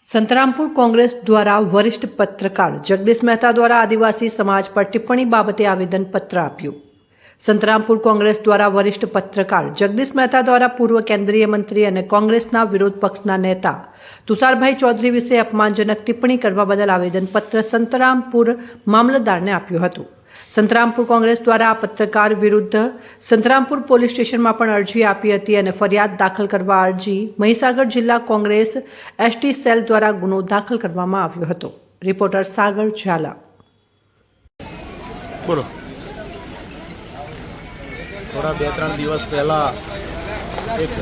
संतरामपुर कांग्रेस द्वारा वरिष्ठ पत्रकार जगदीश मेहता द्वारा आदिवासी समाज पर टिप्पणी बाबते आवेदन पत्र आप्યું। संतरामपुर कांग्रेस द्वारा वरिष्ठ पत्रकार जगदीश मेहता द्वारा पूर्व केंद्रीय मंत्री और कांग्रेसना विरोध पक्षना नेता तुषारभाई चौधरी विषे अपमानजनक टिप्पणी करवा बदल आवेदन पत्र संतरामपुर मामलतदारने आप्યું હતું। संतरामपुर कांग्रेस द्वारा आ पत्रकार विरुद्ध संतरामपुर पोलीस स्टेशन में पण अरजी आपी हती अने फरियाद दाखल करवा अरजी महीसागर जिला कांग्रेस एसटी सेल द्वारा गुनो दाखल करवामां आव्यो हतो। रिपोर्टर सागर झाला। बोलो। थोड़ा 2-3 दिवस पहला एक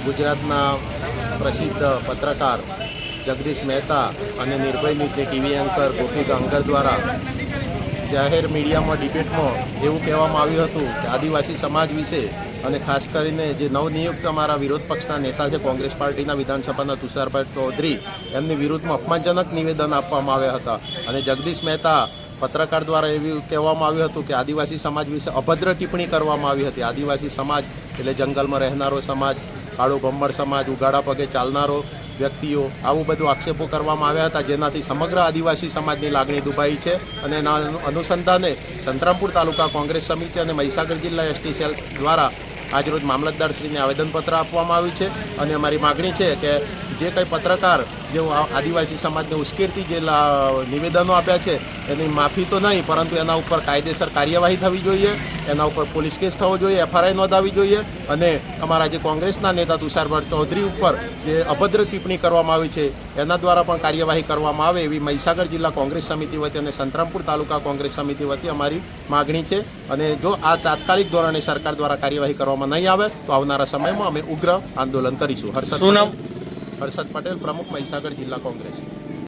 गुजरातना प्रसिद्ध पत्रकार जगदीश मेहता और निर्भय न्यूज़ टीवी एंकर गोपी गांगर द्वारा जाहिर मीडिया में डिबेट में एवं कहेवामां आव्युं हतुं कि आदिवासी समाज विषे અને ખાસ કરીને જે નવનિયુક્ત અમારા વિરોધ પક્ષના નેતા છે કોંગ્રેસ પાર્ટીના વિધાનસભાના તુષારભાઈ ચૌધરી એમની વિરુદ્ધમાં અપમાનજનક નિવેદન આપવામાં આવ્યા હતા અને જગદીશ મહેતા પત્રકાર દ્વારા એવું કહેવામાં આવ્યું હતું કે આદિવાસી સમાજ વિશે અભદ્ર ટિપ્પણી કરવામાં આવી હતી। આદિવાસી સમાજ એટલે જંગલમાં રહેનારો સમાજ, કાળો ભમ્મર સમાજ, ઉગાડા પગે ચાલનારો વ્યક્તિઓ, આવું બધું આક્ષેપો કરવામાં આવ્યા હતા જેનાથી સમગ્ર આદિવાસી સમાજની લાગણી દુભાઈ છે અને એના અનુસંધાને સંતરામપુર તાલુકા કોંગ્રેસ સમિતિ અને મહીસાગર જિલ્લા એસટી સેલ દ્વારા આજરોજ મામલતદારશ્રીને આવેદનપત્ર આપવામાં આવ્યું છે અને અમારી માગણી છે કે જે કંઈ પત્રકાર જેઓ આદિવાસી સમાજને ઉશ્કેરતી જે નિવેદનો આપ્યા છે એની માફી તો નહીં પરંતુ એના ઉપર કાયદેસર કાર્યવાહી થવી જોઈએ, એના ઉપર પોલીસ કેસ થવો જોઈએ, એફઆરઆઈ નોંધાવી જોઈએ અને અમારા જે કોંગ્રેસના નેતા તુષારભાઈ ચૌધરી ઉપર જે અભદ્ર ટિપ્પણી કરવામાં આવી છે એના દ્વારા પણ કાર્યવાહી કરવામાં આવે એવી મહીસાગર જિલ્લા કોંગ્રેસ સમિતિ વતી અને સંતરામપુર તાલુકા કોંગ્રેસ સમિતિ વતી અમારી માગણી છે અને જો આ તાત્કાલિક ધોરણે સરકાર દ્વારા કાર્યવાહી કરવામાં નહીં આવે તો આવનારા સમયમાં અમે ઉગ્ર આંદોલન કરીશું। હર્ષદ પટેલ, પ્રમુખ મહીસાગર જિલ્લા કોંગ્રેસ।